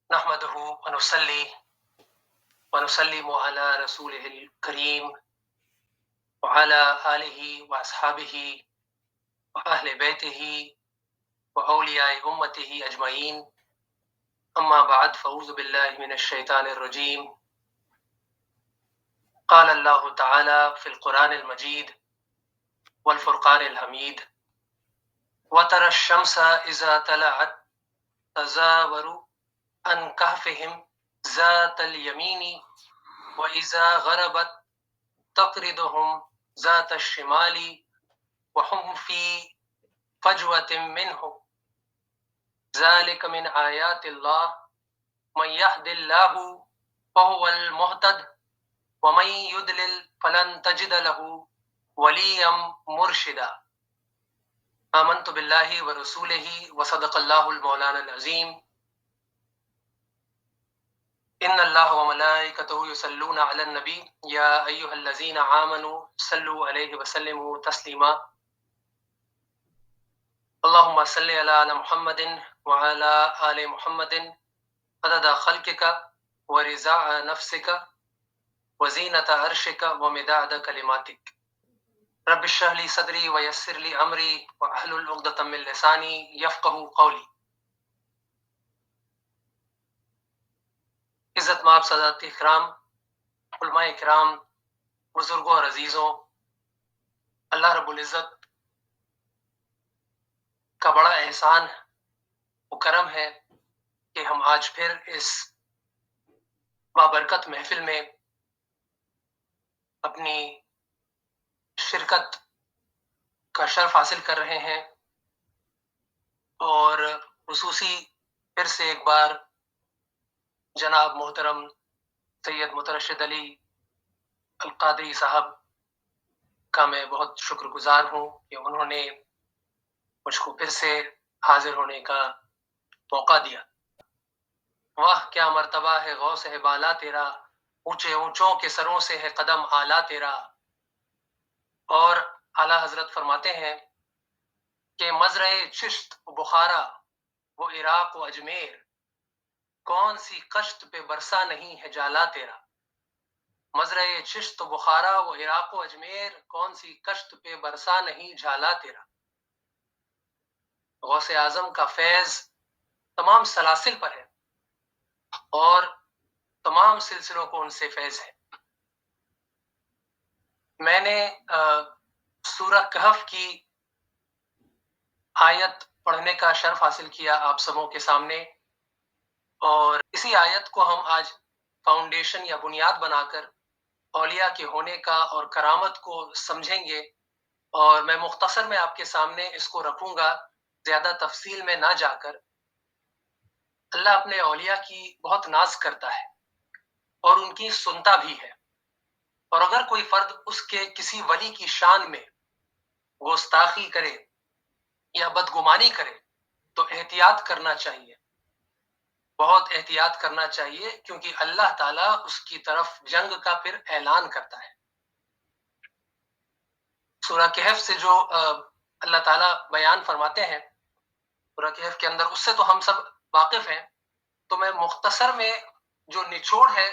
نحمده ونصلي ونسلم على رسوله الكريم وعلى آله وأصحابه وأهل بيته وأولياء أمته أجمعين. أما بعد فأعوذ بالله من الشيطان الرجيم. قال الله تعالى في القرآن المجيد والفرقان الحميد: وترى الشمس إذا طلعت تزاور عن كهفهم ذات اليمين وإذا غربت تقرضهم ذات الشمال وهم في فجوة منه ذلك من آيات الله من يهد الله فهو المهتد ومن يضلل فلن تجد له وليا مرشدا. آمنت بالله ورسوله وصدق الله المولانا العظيم. إن الله وملائكته يصلون على النبي يا أيها الذين آمنوا صلوا عليه وسلموا تسليما. اللهم صل على محمد وعلى آل محمد عدد خلقك ورضاء نفسك وزينة عرشك ومداد كلماتك. رب اشرح لي صدري ويسر لي أمري واحلل عقدة من لساني يفقهوا قولي. عزت مآب سادات اکرام، علماء اکرام، بزرگوں اور عزیزوں، اللہ رب العزت کا بڑا احسان و کرم ہے کہ ہم آج پھر اس بابرکت محفل میں اپنی شرکت کا شرف حاصل کر رہے ہیں، اور خصوصی پھر سے ایک بار جناب محترم سید مترشد علی القادری صاحب کا میں بہت شکر گزار ہوں کہ انہوں نے مجھ کو پھر سے حاضر ہونے کا موقع دیا۔ واہ کیا مرتبہ ہے غوث ہے بالا تیرا، اونچے اونچوں کے سروں سے ہے قدم اعلیٰ تیرا۔ اور اعلیٰ حضرت فرماتے ہیں کہ مزرع چشت و بخارا وہ عراق و اجمیر، کون سی کشت پہ برسا نہیں ہے جالا تیرا۔ مزرع چشت و بخارا وہ عراق و اجمیر، کون سی کشت پہ برسا نہیں جھالا تیرا۔ غوث اعظم کا فیض تمام سلاسل پر ہے اور تمام سلسلوں کو ان سے فیض ہے۔ میں نے سورہ کہف کی آیت پڑھنے کا شرف حاصل کیا آپ سبوں کے سامنے، اور اسی آیت کو ہم آج فاؤنڈیشن یا بنیاد بنا کر اولیاء کے ہونے کا اور کرامت کو سمجھیں گے، اور میں مختصر میں آپ کے سامنے اس کو رکھوں گا، زیادہ تفصیل میں نہ جا کر۔ اللہ اپنے اولیاء کی بہت ناز کرتا ہے اور ان کی سنتا بھی ہے، اور اگر کوئی فرد اس کے کسی ولی کی شان میں گستاخی کرے یا بدگمانی کرے تو احتیاط کرنا چاہیے، بہت احتیاط کرنا چاہیے، کیونکہ اللہ تعالیٰ اس کی طرف جنگ کا پھر اعلان کرتا ہے۔ سورہ کہف سے جو اللہ تعالیٰ بیان فرماتے ہیں سورہ کہف کے اندر، اس سے تو ہم سب واقف ہیں، تو میں مختصر میں جو نچوڑ ہے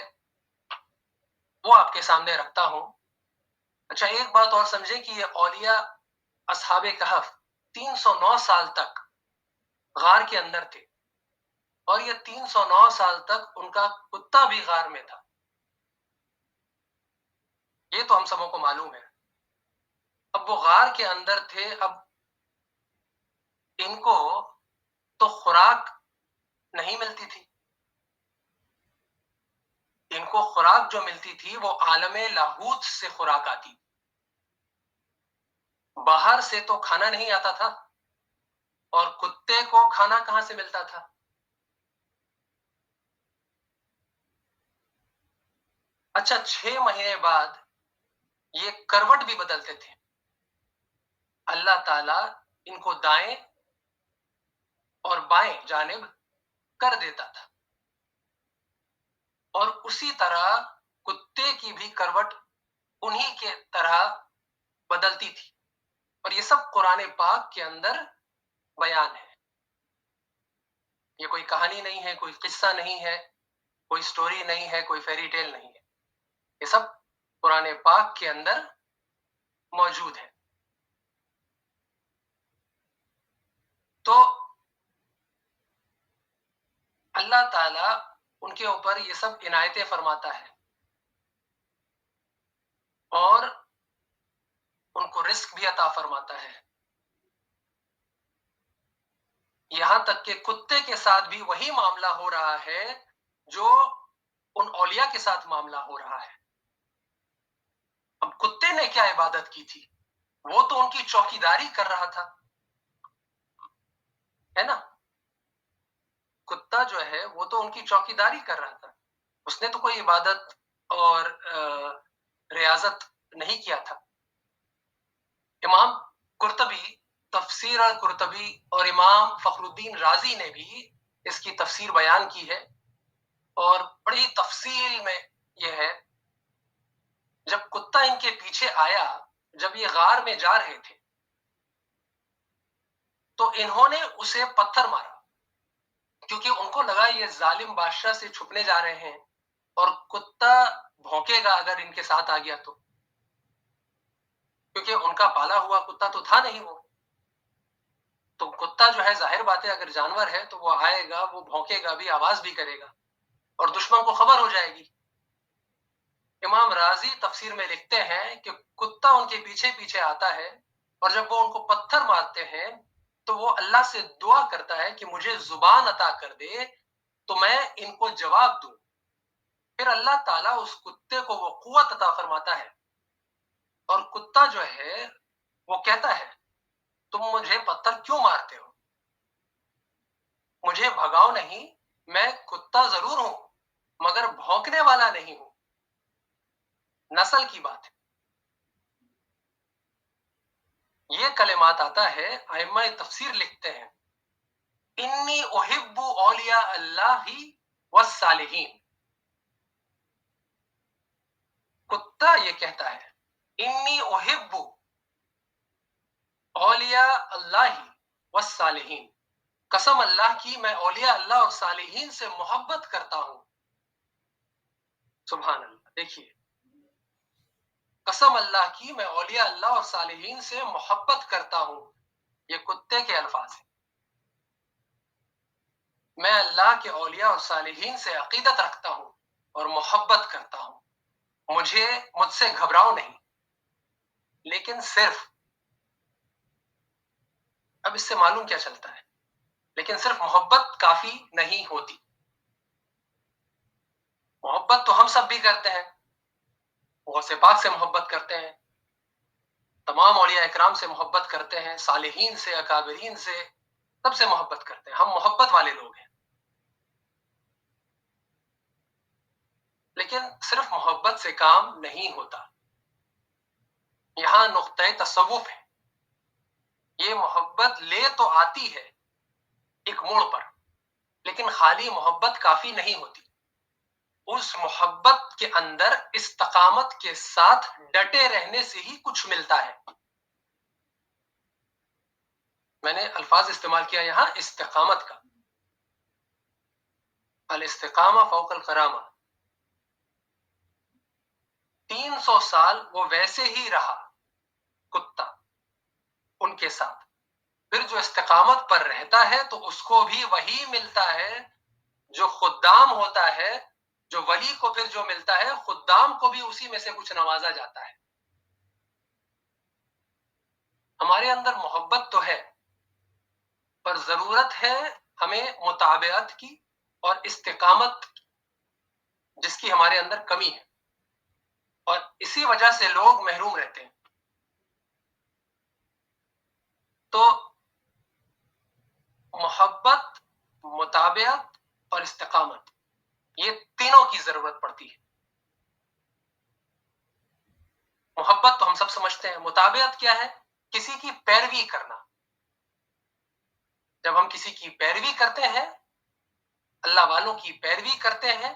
وہ آپ کے سامنے رکھتا ہوں۔ اچھا، ایک بات اور سمجھیں کہ یہ اولیاء اصحاب کہف 309 سال تک غار کے اندر تھے، اور یہ 309 سال تک ان کا کتا بھی غار میں تھا، یہ تو ہم سبوں کو معلوم ہے۔ اب وہ غار کے اندر تھے، اب ان کو تو خوراک نہیں ملتی تھی، ان کو خوراک جو ملتی تھی وہ عالم لاہوت سے خوراک آتی، باہر سے تو کھانا نہیں آتا تھا، اور کتے کو کھانا کہاں سے ملتا تھا؟ اچھا، 6 مہینے بعد یہ کروٹ بھی بدلتے تھے، اللہ تعالیٰ ان کو دائیں اور بائیں جانب کر دیتا تھا، اور اسی طرح کتے کی بھی کروٹ انہی کے طرح بدلتی تھی، اور یہ سب قرآن پاک کے اندر بیان ہے۔ یہ کوئی کہانی نہیں ہے، کوئی قصہ نہیں ہے، کوئی سٹوری نہیں ہے، کوئی فیری ٹیل نہیں ہے، یہ سب قرآن پاک کے اندر موجود ہے. تو اللہ تعالی ان کے اوپر یہ سب عنایتیں فرماتا ہے اور ان کو رزق بھی عطا فرماتا ہے. یہاں تک کہ کتے کے ساتھ بھی وہی معاملہ ہو رہا ہے جو ان اولیاء کے ساتھ معاملہ ہو رہا ہے. اب کتے نے کیا عبادت کی تھی؟ وہ تو ان کی چوکیداری کر رہا تھا، ہے نا. کتا جو ہے وہ تو ان کی چوکیداری کر رہا تھا، اس نے تو کوئی عبادت اور ریاضت نہیں کیا تھا. امام قرطبی، تفسیر القرطبی اور امام فخر الدین رازی نے بھی اس کی تفسیر بیان کی ہے، اور بڑی تفصیل میں یہ ہے. جب کتا ان کے پیچھے آیا، جب یہ غار میں جا رہے تھے، تو انہوں نے اسے پتھر مارا، کیونکہ ان کو لگا یہ ظالم بادشاہ سے چھپنے جا رہے ہیں اور کتا بھونکے گا اگر ان کے ساتھ آ گیا کیونکہ ان کا پالا ہوا کتا تو تھا نہیں وہ. تو کتا جو ہے ظاہر بات ہے اگر جانور ہے تو وہ آئے گا، وہ بھونکے گا بھی، آواز بھی کرے گا اور دشمن کو خبر ہو جائے گی. امام رازی تفسیر میں لکھتے ہیں کہ کتا ان کے پیچھے پیچھے آتا ہے اور جب وہ ان کو پتھر مارتے ہیں تو وہ اللہ سے دعا کرتا ہے کہ مجھے زبان عطا کر دے تو میں ان کو جواب دوں. پھر اللہ تعالیٰ اس کتے کو وہ قوت عطا فرماتا ہے اور کتا جو ہے وہ کہتا ہے تم مجھے پتھر کیوں مارتے ہو؟ مجھے بھگاؤ نہیں، میں کتا ضرور ہوں مگر بھونکنے والا نہیں ہوں. نسل کی بات ہے. یہ کلمات آتا ہے، ائمہ تفسیر لکھتے ہیں انی احب اولیاء اللہ والصالحین. کتا یہ کہتا ہے انی احب اولیاء اللہ والصالحین، قسم اللہ کی میں اولیاء اللہ اور صالحین سے محبت کرتا ہوں. سبحان اللہ. دیکھیے، قسم اللہ کی میں اولیاء اللہ اور صالحین سے محبت کرتا ہوں، یہ کتے کے الفاظ ہیں. میں اللہ کے اولیاء اور صالحین سے عقیدت رکھتا ہوں اور محبت کرتا ہوں، مجھ سے گھبراؤ نہیں. لیکن صرف، اب اس سے معلوم کیا چلتا ہے، لیکن صرف محبت کافی نہیں ہوتی. محبت تو ہم سب بھی کرتے ہیں، غوث پاک سے محبت کرتے ہیں، تمام اولیاء اکرام سے محبت کرتے ہیں، صالحین سے، اکابرین سے، سب سے محبت کرتے ہیں. ہم محبت والے لوگ ہیں. لیکن صرف محبت سے کام نہیں ہوتا. یہاں نقطۂ تصوف ہے. یہ محبت لے تو آتی ہے ایک موڑ پر، لیکن خالی محبت کافی نہیں ہوتی. اس محبت کے اندر استقامت کے ساتھ ڈٹے رہنے سے ہی کچھ ملتا ہے. میں نے الفاظ استعمال کیا یہاں استقامت کا، الاستقامہ فوق الکرامہ. 300 سال وہ ویسے ہی رہا کتا ان کے ساتھ. پھر جو استقامت پر رہتا ہے تو اس کو بھی وہی ملتا ہے جو خدام ہوتا ہے، جو ولی کو پھر جو ملتا ہے، خدام کو بھی اسی میں سے کچھ نوازا جاتا ہے. ہمارے اندر محبت تو ہے، پر ضرورت ہے ہمیں متابعت کی اور استقامت کی، جس کی ہمارے اندر کمی ہے، اور اسی وجہ سے لوگ محروم رہتے ہیں. تو محبت، متابعت اور استقامت، یہ تینوں کی ضرورت پڑتی ہے. محبت تو ہم سب سمجھتے ہیں. متابعت کیا ہے؟ کسی کی پیروی کرنا. جب ہم کسی کی پیروی کرتے ہیں، اللہ والوں کی پیروی کرتے ہیں،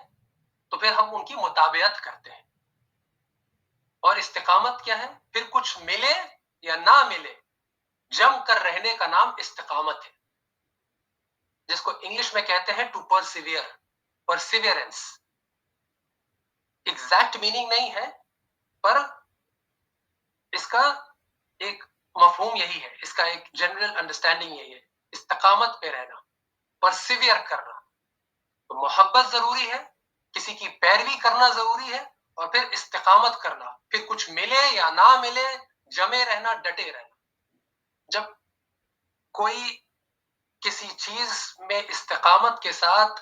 تو پھر ہم ان کی متابعت کرتے ہیں. اور استقامت کیا ہے؟ پھر کچھ ملے یا نہ ملے، جم کر رہنے کا نام استقامت ہے. جس کو انگلش میں کہتے ہیں to persevere, perseverance. Exact meaning نہیں ہے، پر اس کا ایک مفہوم یہی ہے، اس کا ایک جنرل انڈرسٹینڈنگ یہی ہے، استقامت پہ رہنا، پرسیویئر کرنا. تو محبت ضروری ہے، کسی کی پیروی کرنا ضروری ہے، اور پھر استقامت کرنا، پھر کچھ ملے یا نہ ملے جمے رہنا، ڈٹے رہنا. جب کوئی کسی چیز میں استقامت کے ساتھ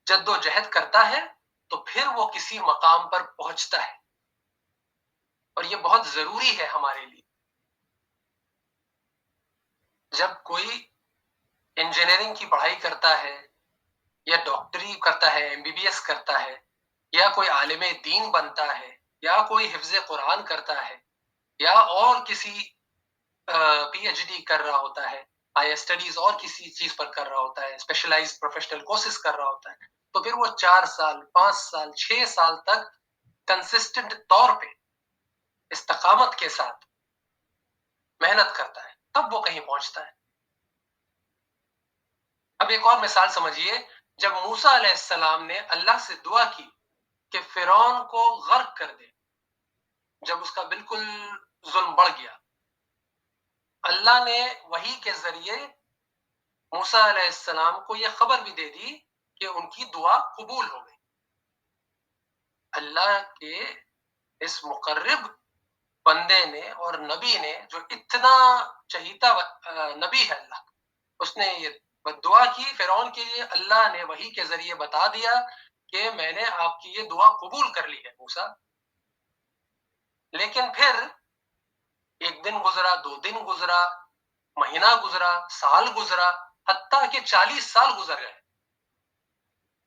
جد و جہد کرتا ہے تو پھر وہ کسی مقام پر پہنچتا ہے، اور یہ بہت ضروری ہے ہمارے لیے. جب کوئی انجینئرنگ کی پڑھائی کرتا ہے یا ڈاکٹری کرتا ہے، MBBS کرتا ہے، یا کوئی عالم دین بنتا ہے، یا کوئی حفظ قرآن کرتا ہے، یا اور کسی PhD کر رہا ہوتا ہے، ہائی اسٹڈیز اور کسی چیز پر کر رہا ہوتا ہے، اسپیشلائز پروفیشنل کورسز کر رہا ہوتا ہے، تو پھر وہ 4 سال 5 سال 6 سال تک کنسسٹنٹ طور پہ استقامت کے ساتھ محنت کرتا ہے، تب وہ کہیں پہنچتا ہے. اب ایک اور مثال سمجھیے، جب موسیٰ علیہ السلام نے اللہ سے دعا کی کہ فرعون کو غرق کر دے، جب اس کا بالکل ظلم بڑھ گیا، اللہ نے وحی کے ذریعے موسیٰ علیہ السلام کو یہ خبر بھی دے دی کہ ان کی دعا قبول ہو گئی. اللہ کے اس مقرب بندے نے اور نبی نے، جو اتنا چہیتا نبی ہے اللہ، اس نے یہ دعا کی فرعون کے لیے، اللہ نے وحی کے ذریعے بتا دیا کہ میں نے آپ کی یہ دعا قبول کر لی ہے موسیٰ. لیکن پھر ایک دن گزرا، 2 دن گزرا، مہینہ گزرا، سال گزرا، حتیٰ کہ 40 سال گزر گئے.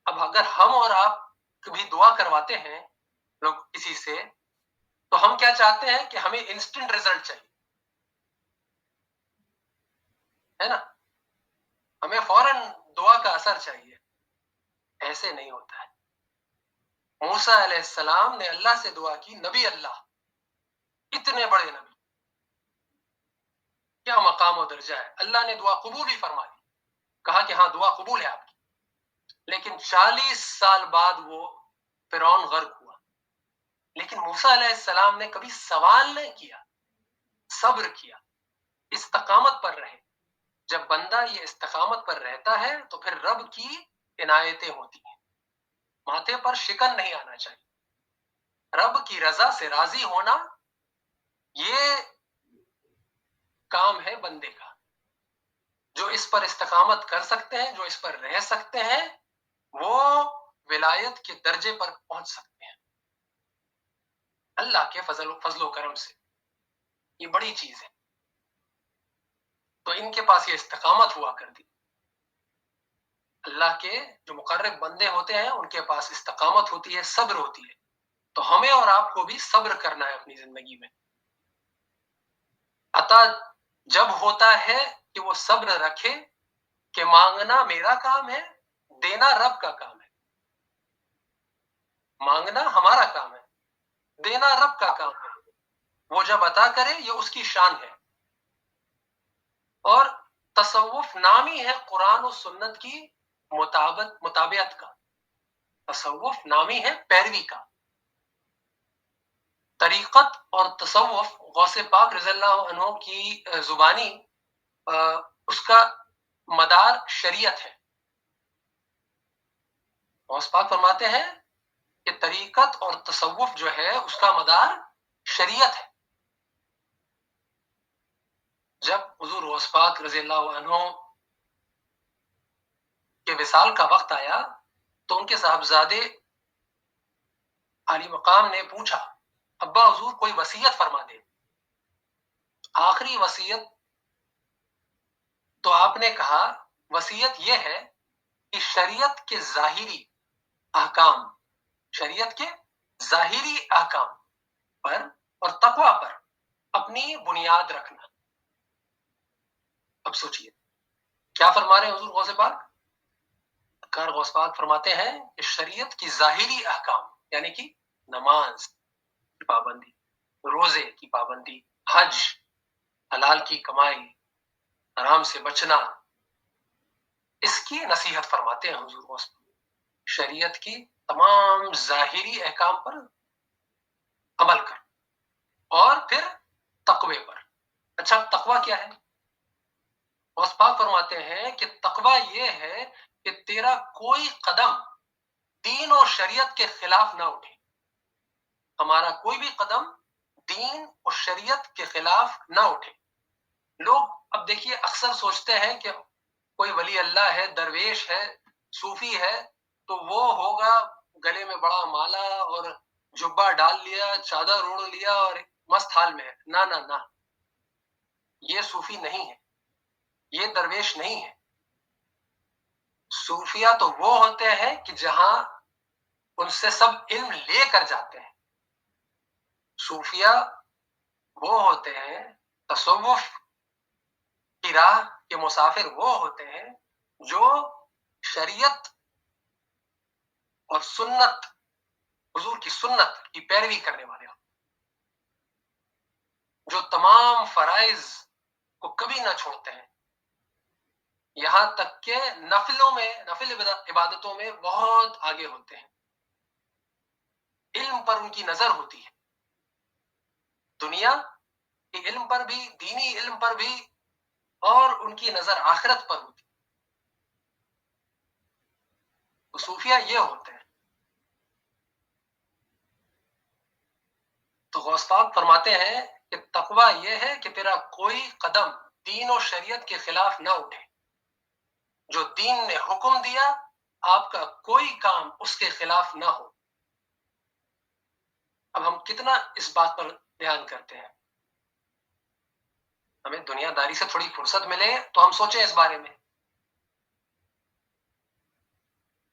اب اگر ہم اور آپ کبھی دعا کرواتے ہیں لوگ کسی سے، تو ہم کیا چاہتے ہیں کہ ہمیں انسٹنٹ رزلٹ چاہیے، ہے نا، ہمیں فوراً دعا کا اثر چاہیے. ایسے نہیں ہوتا ہے. موسیٰ علیہ السلام نے اللہ سے دعا کی، نبی اللہ، اتنے بڑے نبی، کیا مقام و درجہ ہے. اللہ نے دعا قبول ہی فرما دی، کہا کہ ہاں دعا قبول ہے آپ کی. لیکن 40 سال بعد وہ فرعون غرق ہوا. لیکن موسیٰ علیہ السلام نے کبھی سوال نہیں کیا، صبر کیا، استقامت پر رہے. جب بندہ یہ استقامت پر رہتا ہے تو پھر رب کی عنایتیں ہوتی ہیں. ماتھے پر شکن نہیں آنا چاہیے. رب کی رضا سے راضی ہونا، یہ کام ہے بندے کا. جو اس پر استقامت کر سکتے ہیں، جو اس پر رہ سکتے ہیں، وہ ولایت کے درجے پر پہنچ سکتے ہیں اللہ کے فضل و کرم سے. یہ بڑی چیز ہے. تو ان کے پاس یہ استقامت ہوا کرتی. اللہ کے جو مقرب بندے ہوتے ہیں ان کے پاس استقامت ہوتی ہے، صبر ہوتی ہے. تو ہمیں اور آپ کو بھی صبر کرنا ہے اپنی زندگی میں. عطا جب ہوتا ہے کہ وہ صبر رکھے کہ مانگنا میرا کام ہے، دینا رب کا کام ہے. مانگنا ہمارا کام ہے، دینا رب کا کام ہے. وہ جب عطا کرے یہ اس کی شان ہے. اور تصوف نامی ہے قرآن و سنت کی مطابعت کا. تصوف نامی ہے پیروی کا. طریقت اور تصوف غوث پاک رضی اللہ عنہ کی زبانی اس کا مدار شریعت ہے. غوث پاک فرماتے ہیں کہ طریقت اور تصوف جو ہے اس کا مدار شریعت ہے. جب حضور غوث پاک رضی اللہ عنہ کے وصال کا وقت آیا تو ان کے صاحبزادے علی مقام نے پوچھا، ابا حضور کوئی وصیت فرما دے. آخری وصیت تو آپ نے کہا وصیت یہ ہے کہ شریعت کے ظاہری احکام، شریعت کے ظاہری احکام پر اور تقوی پر اپنی بنیاد رکھنا. اب سوچئے کیا فرما رہے ہیں حضور غوث پاک؟ غوث پاک فرماتے ہیں کہ شریعت کی ظاہری احکام یعنی کہ نماز کی پابندی، روزے کی پابندی، حج، حلال کی کمائی، حرام سے بچنا، اس کی نصیحت فرماتے ہیں حضور غوث پاک، شریعت کی تمام ظاہری احکام پر عمل کر اور پھر تقوی پر. اچھا تقوی کیا ہے؟ غوث پاک فرماتے ہیں کہ تقوی یہ ہے کہ تیرا کوئی قدم دین اور شریعت کے خلاف نہ اٹھے. ہمارا کوئی بھی قدم دین اور شریعت کے خلاف نہ اٹھے. لوگ اب دیکھیے اکثر سوچتے ہیں کہ کوئی ولی اللہ ہے، درویش ہے، صوفی ہے، تو وہ ہوگا گلے میں بڑا مالا اور جبہ ڈال لیا، چادر اوڑھ لیا اور مست حال میں ہے. نہ نہ نہ، یہ صوفی نہیں ہے، یہ درویش نہیں ہے. صوفیہ تو وہ ہوتے ہیں کہ جہاں ان سے سب علم لے کر جاتے ہیں. صوفیہ وہ ہوتے ہیں، تصوف کی راہ کے مسافر وہ ہوتے ہیں جو شریعت اور سنت، حضور کی سنت کی پیروی کرنے والے ہوں، جو تمام فرائض کو کبھی نہ چھوڑتے ہیں، یہاں تک کہ نفل عبادتوں میں بہت آگے ہوتے ہیں. علم پر ان کی نظر ہوتی ہے، دنیا کے علم پر بھی، دینی علم پر بھی، اور ان کی نظر آخرت پر ہوتی ہے. تو صوفیہ یہ ہوتے ہیں. تو غوث پاک فرماتے ہیں کہ تقوی یہ ہے کہ تیرا کوئی قدم دین و شریعت کے خلاف نہ اٹھے. جو دین نے حکم دیا آپ کا کوئی کام اس کے خلاف نہ ہو. اب ہم کتنا اس بات پر دھیان کرتے ہیں؟ ہمیں دنیا داری سے تھوڑی فرصت ملے تو ہم سوچیں اس بارے میں.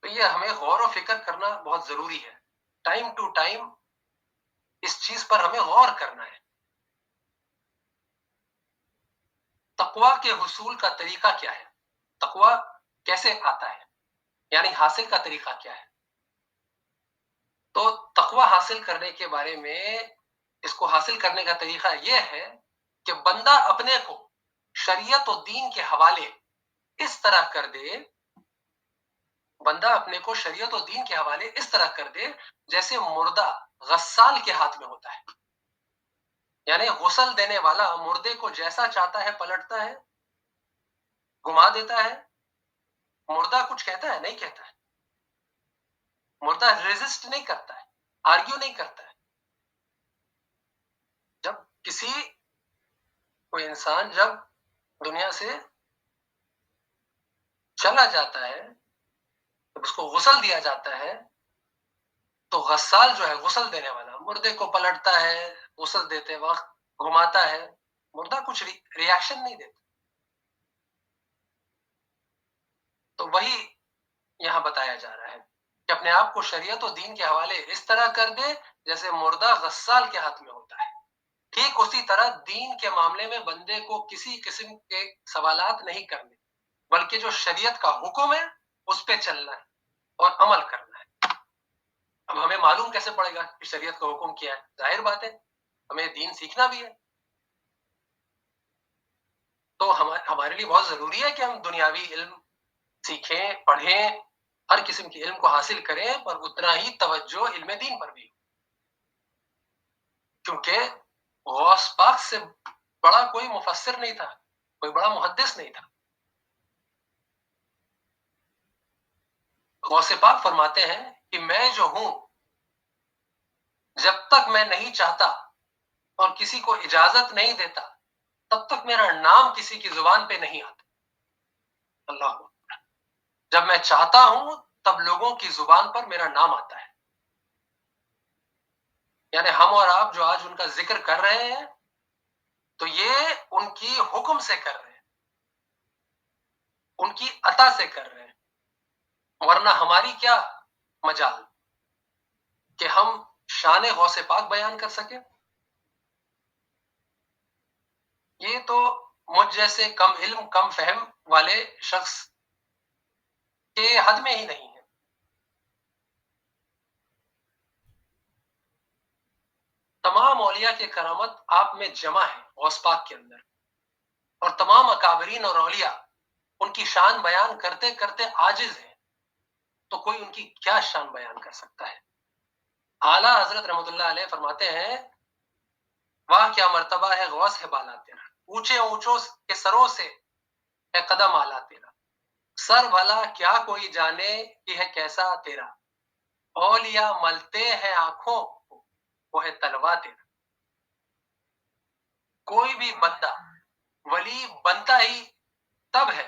تو یہ ہمیں غور و فکر کرنا بہت ضروری ہے. ٹائم ٹو ٹائم اس چیز پر ہمیں غور کرنا ہے. تقوی کے حصول کا طریقہ کیا ہے؟ تقوی کیسے آتا ہے، یعنی حاصل کا طریقہ کیا ہے؟ تو تقوی حاصل کرنے کے بارے میں، اس کو حاصل کرنے کا طریقہ یہ ہے کہ بندہ اپنے کو شریعت و دین کے حوالے اس طرح کر دے، بندہ اپنے کو شریعت و دین کے حوالے اس طرح کر دے جیسے مردہ غسال کے ہاتھ میں ہوتا ہے. یعنی غسل دینے والا مردے کو جیسا چاہتا ہے پلٹتا ہے، گھما دیتا ہے. مردہ کچھ کہتا ہے؟ نہیں کہتا ہے. مردہ ریزسٹ نہیں کرتا ہے، آرگیو نہیں کرتا ہے. جب کسی کوئی انسان جب دنیا سے چلا جاتا ہے، جب اس کو غسل دیا جاتا ہے، تو غسال جو ہے غسل دینے والا مردے کو پلٹتا ہے، غسل دیتے وقت گھماتا ہے. مردہ کچھ ریاکشن نہیں دیتا. تو وہی یہاں بتایا جا رہا ہے کہ اپنے آپ کو شریعت و دین کے حوالے اس طرح کر دے جیسے مردہ غسال کے ہاتھ میں ہوتا ہے. ٹھیک اسی طرح دین کے معاملے میں بندے کو کسی قسم کے سوالات نہیں کرنے، بلکہ جو شریعت کا حکم ہے اس پہ چلنا ہے اور عمل کرنا ہے. اب ہمیں معلوم کیسے پڑے گا کہ شریعت کا حکم کیا ہے؟ ظاہر بات ہے ہمیں دین سیکھنا بھی ہے. تو ہمارے لیے بہت ضروری ہے کہ ہم دنیاوی علم سیکھیں، پڑھیں، ہر قسم کے علم کو حاصل کریں، پر اتنا ہی توجہ علم دین پر بھی، کیونکہ غوث پاک سے بڑا کوئی مفسر نہیں تھا، کوئی بڑا محدث نہیں تھا. غوث پاک فرماتے ہیں کہ میں جو ہوں، جب تک میں نہیں چاہتا اور کسی کو اجازت نہیں دیتا تب تک میرا نام کسی کی زبان پہ نہیں آتا. اللہ اکبر. جب میں چاہتا ہوں تب لوگوں کی زبان پر میرا نام آتا ہے. یعنی ہم اور آپ جو آج ان کا ذکر کر رہے ہیں تو یہ ان کی حکم سے کر رہے ہیں، ان کی عطا سے کر رہے ہیں. ورنہ ہماری کیا مجال کہ ہم شان غوث پاک بیان کر سکیں؟ یہ تو مجھ جیسے کم علم کم فہم والے شخص کے حد میں ہی نہیں ہے. تمام اولیاء کے کرامت آپ میں جمع ہے غوث پاک کے اندر، اور تمام اکابرین اور اولیاء ان کی شان بیان کرتے کرتے عاجز ہیں، تو کوئی ان کی کیا شان بیان کر سکتا ہے؟ اعلیٰ حضرت رحمۃ اللہ علیہ فرماتے ہیں، واہ کیا مرتبہ ہے غوث ہے بالا تیرا، اونچے اونچوں کے سروں سے ہے قدم آلہ تیرا، سر بھلا کیا کوئی جانے کہ ہے کیسا تیرا، اولیاء ملتے ہیں آنکھوں کو وہ ہے تلوا تیرا۔ کوئی بھی بندہ ولی بنتا ہی تب ہے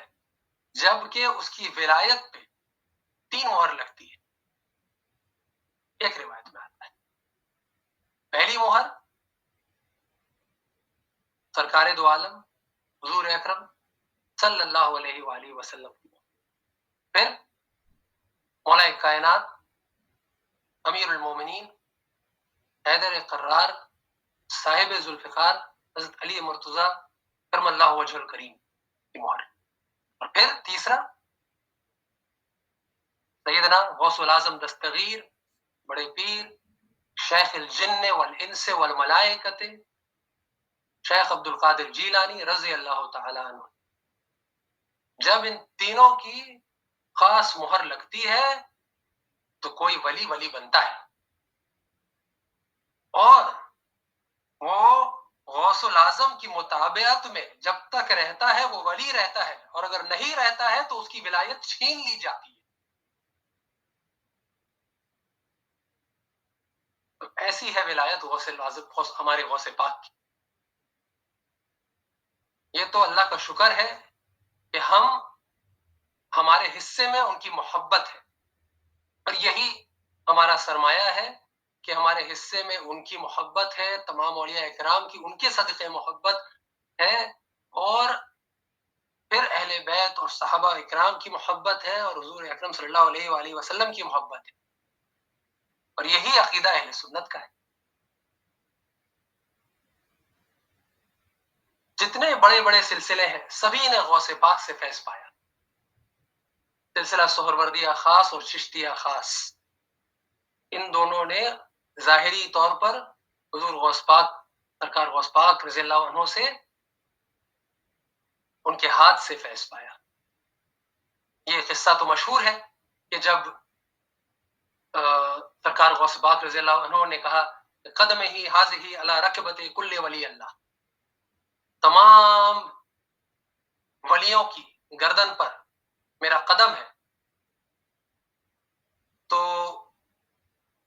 جب کہ اس کی ولایت پہ 3 مہر لگتی ہے۔ ایک روایت میں آتا ہے، پہلی مہر سرکار دو عالم حضور اکرم صلی اللہ علیہ وآلہ وسلم کی، پھر مولا کائنات امیر المومنین حیدر قرار صاحب ذوالفقار حضرت علی مرتضیٰ کرم اللہ وجہ الکریم کی مہر، اور پھر تیسرا سیدنا غوث العظم دستگیر بڑے پیر شیخ الجن والانس والملائکۃ شیخ عبد القادر جیلانی رضی اللہ تعالی عنہ۔ جب ان تینوں کی خاص مہر لگتی ہے تو کوئی ولی ولی بنتا ہے، اور وہ غوث العظم کی متابعت میں جب تک رہتا ہے وہ ولی رہتا ہے، اور اگر نہیں رہتا ہے تو اس کی ولایت چھین لی جاتی ہے۔ تو ایسی ہے ولایت غوث العظم ہمارے غوث پاک کی۔ یہ تو اللہ کا شکر ہے کہ ہمارے حصے میں ان کی محبت ہے، اور یہی ہمارا سرمایہ ہے کہ ہمارے حصے میں ان کی محبت ہے، تمام اولیاء اکرام کی ان کے صدقے محبت ہے، اور پھر اہل بیت اور صحابہ اکرام کی محبت ہے، اور حضور اکرم صلی اللہ علیہ وآلہ وسلم کی محبت ہے، اور یہی عقیدہ اہل سنت کا ہے۔ جتنے بڑے بڑے سلسلے ہیں سبھی نے غوث پاک سے فیض پایا، سلسلہ سہروردیہ خاص اور چشتیہ خاص، ان دونوں نے ظاہری طور پر حضور غوث پاک سرکار غوث پاک رضی اللہ عنہ سے ان کے ہاتھ سے فیض پایا۔ یہ قصہ تو مشہور ہے کہ جب سرکار غوث پاک رضی اللہ عنہ نے کہا قدم ہی حاضی علی رکبت کل ولی اللہ، تمام ولیوں کی گردن پر میرا قدم ہے، تو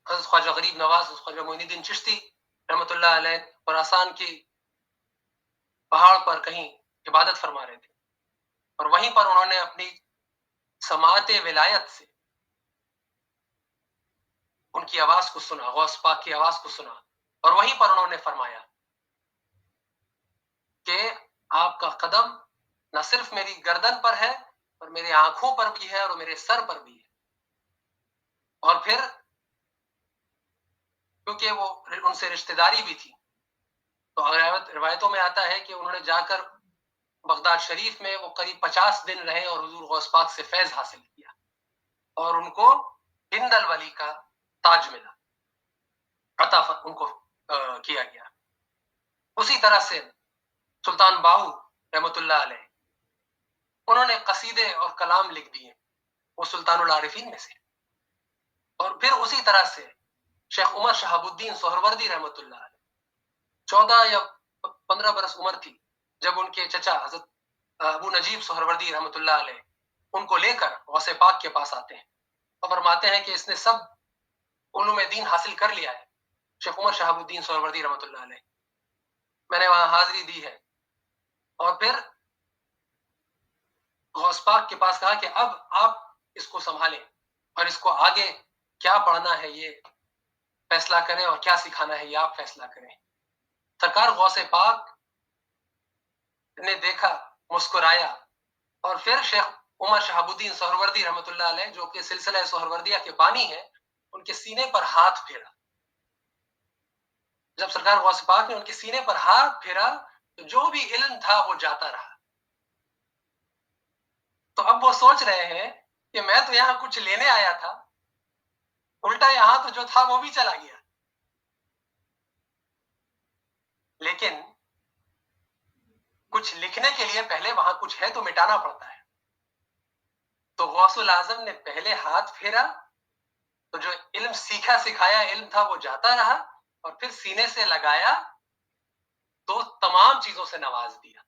حضرت خواجہ غریب نواز خواجہ معین الدین چشتی رحمۃ اللہ علیہ خراسان کی پہاڑ پر کہیں عبادت فرما رہے تھے، اور وہیں پر انہوں نے اپنی سماعت ولایت سے ان کی آواز کو سنا، غوث پاک کی آواز کو سنا، اور وہیں پر انہوں نے فرمایا کہ آپ کا قدم نہ صرف میری گردن پر ہے اور میری آنکھوں پر بھی ہے اور میرے سر پر بھی ہے۔ اور پھر کیونکہ وہ ان سے رشتہ داری بھی تھی، تو روایتوں میں آتا ہے کہ انہوں نے جا کر بغداد شریف میں وہ قریب 50 دن رہے اور حضور غوث پاک سے فیض حاصل کیا، اور ان کو ہند الولی کا تاج ملا، عطا ان کو کیا گیا۔ اسی طرح سے سلطان باہو رحمۃ اللہ علیہ، انہوں نے قصیدے اور کلام لکھ دیے، وہ سلطان العارفین میں سے۔ اور پھر اسی طرح سے شیخ عمر شہاب الدین سہروردی رحمۃ اللہ علیہ، 14 یا 15 برس عمر تھی جب ان کے چچا حضرت ابو نجیب سہروردی رحمۃ اللہ علیہ ان کو لے کر غوث پاک کے پاس آتے ہیں اور فرماتے ہیں کہ اس نے سب علوم دین حاصل کر لیا ہے، شیخ عمر شہاب الدین سہروردی رحمۃ اللہ علیہ، میں نے وہاں حاضری دی ہے۔ اور پھر غوث پاک کے پاس کہا کہ اب آپ اس کو سنبھالیں اور اس کو آگے کیا پڑھنا ہے یہ فیصلہ کریں اور کیا سکھانا ہے یہ آپ فیصلہ کریں۔ سرکار غوث پاک نے دیکھا، مسکرایا، اور پھر شیخ عمر شہاب الدین سہروردی رحمۃ اللہ علیہ جو کہ سلسلہ سہروردیہ کے بانی ہیں، ان کے سینے پر ہاتھ پھیرا۔ جب سرکار غوث پاک نے ان کے سینے پر ہاتھ پھیرا تو جو بھی علم تھا وہ جاتا رہا۔ تو اب وہ سوچ رہے ہیں کہ میں تو یہاں کچھ لینے آیا تھا، الٹا یہاں تو جو تھا وہ بھی چلا گیا۔ لیکن کچھ لکھنے کے لیے پہلے وہاں کچھ ہے تو مٹانا پڑتا ہے، تو غوث الاعظم نے پہلے ہاتھ پھیرا تو جو علم سیکھا سکھایا علم تھا وہ جاتا رہا، اور پھر سینے سے لگایا تو تمام چیزوں سے نواز دیا،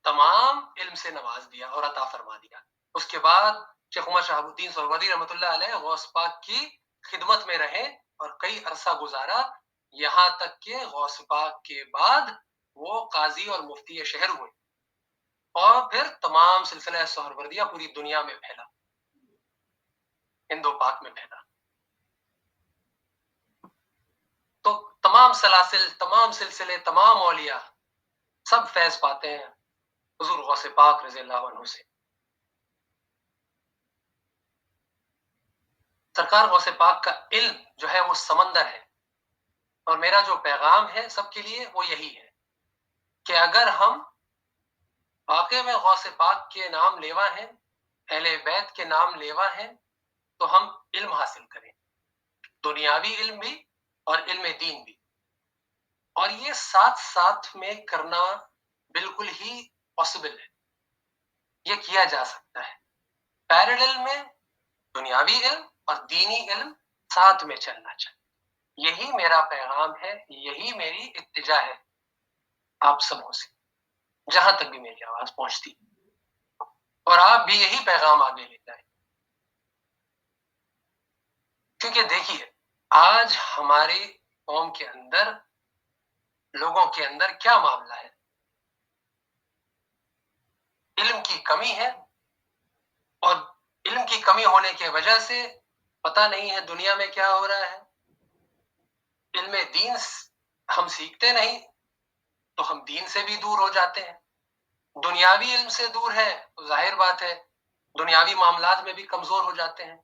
تمام علم سے نواز دیا اور عطا فرما دیا۔ اس کے بعد شیخ عمر شہاب الدین سہروردی رحمۃ اللہ علیہ غوث پاک کی خدمت میں رہے اور کئی عرصہ گزارا، یہاں تک کہ غوث پاک کے بعد وہ قاضی اور مفتی شہر ہوئے، اور پھر تمام سلسلہ سہروردیہ پوری دنیا میں پھیلا، ہند و پاک میں پھیلا۔ تو تمام سلاسل، تمام سلسلے، تمام اولیاء سب فیض پاتے ہیں حضور غوث پاک رضی اللہ عنہ سے۔ سرکار غوث پاک کا علم جو ہے وہ سمندر ہے، اور میرا جو پیغام ہے سب کے لیے وہ یہی ہے کہ اگر ہم واقع میں غوث پاک کے نام لیوا ہیں، اہل بیت کے نام لیوا ہیں، تو ہم علم حاصل کریں، دنیاوی علم بھی اور علم دین بھی، اور یہ ساتھ ساتھ میں کرنا بالکل ہی پاسبل ہے، یہ کیا جا سکتا ہے۔ پیرالل میں دنیاوی علم اور دینی علم ساتھ میں چلنا چاہیے، یہی میرا پیغام ہے، یہی میری اتجا ہے آپ سبوں سے، جہاں تک بھی میری آواز پہنچتی، اور آپ بھی یہی پیغام آگے لے جائیں۔ کیونکہ دیکھیے آج ہماری قوم کے اندر، لوگوں کے اندر کیا معاملہ ہے، علم کی کمی ہے، اور علم کی کمی ہونے کی وجہ سے پتہ نہیں ہے دنیا میں کیا ہو رہا ہے، علم دین ہم سیکھتے نہیں تو ہم دین سے بھی دور ہو جاتے ہیں، دنیاوی علم سے دور ہے تو ظاہر بات ہے دنیاوی معاملات میں بھی کمزور ہو جاتے ہیں،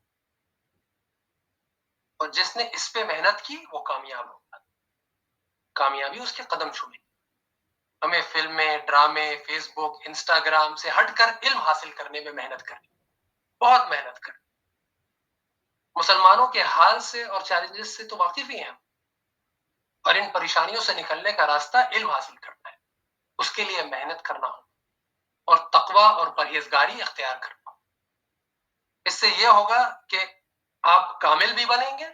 اور جس نے اس پہ محنت کی وہ کامیاب ہوگا، کامیابی اس کے قدم چھوئے۔ ہمیں فلمیں، ڈرامے، فیس بک، انسٹاگرام سے ہٹ کر علم حاصل کرنے میں محنت کرنی، بہت محنت کرنی۔ مسلمانوں کے حال سے اور چیلنجز سے تو واقف ہی ہیں، اور ان پریشانیوں سے نکلنے کا راستہ علم حاصل کرنا ہے، اس کے لیے محنت کرنا ہو اور تقوی اور پرہیزگاری اختیار کرنا ہو۔ اس سے یہ ہوگا کہ آپ کامل بھی بنیں گے،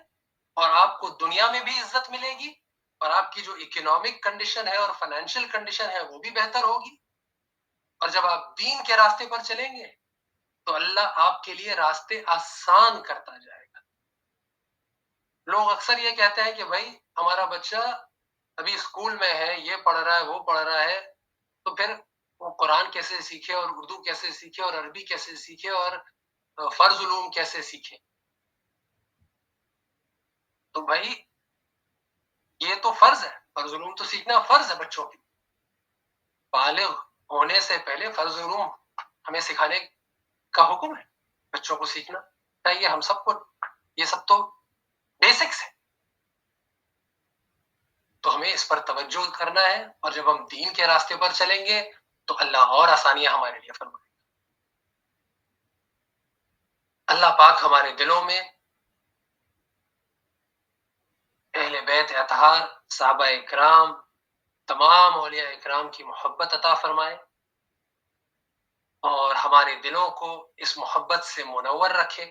اور آپ کو دنیا میں بھی عزت ملے گی، اور آپ کی جو اکنامک کنڈیشن ہے اور فائنینشیل کنڈیشن ہے وہ بھی بہتر ہوگی، اور جب آپ دین کے راستے پر چلیں گے تو اللہ آپ کے لیے راستے آسان کرتا جائے گا۔ لوگ اکثر یہ کہتے ہیں کہ بھائی ہمارا بچہ ابھی اسکول میں ہے، یہ پڑھ رہا ہے، وہ پڑھ رہا ہے، تو پھر وہ قرآن کیسے سیکھے، اور اردو کیسے سیکھے، اور عربی کیسے سیکھے، اور فرض علوم کیسے سیکھے؟ تو بھائی یہ تو فرض ہے، فرض علوم تو سیکھنا فرض ہے بچوں کی، بالغ ہونے سے پہلے فرض علوم ہمیں سکھانے کا حکم ہے، بچوں کو سیکھنا چاہیے، ہم سب کو، یہ سب تو بیسکس ہے، تو ہمیں اس پر توجہ کرنا ہے، اور جب ہم دین کے راستے پر چلیں گے تو اللہ اور آسانیاں ہمارے لیے فرمائے گا۔ اللہ پاک ہمارے دلوں میں اہل بیت اطہار، صحابہ اکرام، تمام اولیاء اکرام کی محبت عطا فرمائے، اور ہمارے دلوں کو اس محبت سے منور رکھے،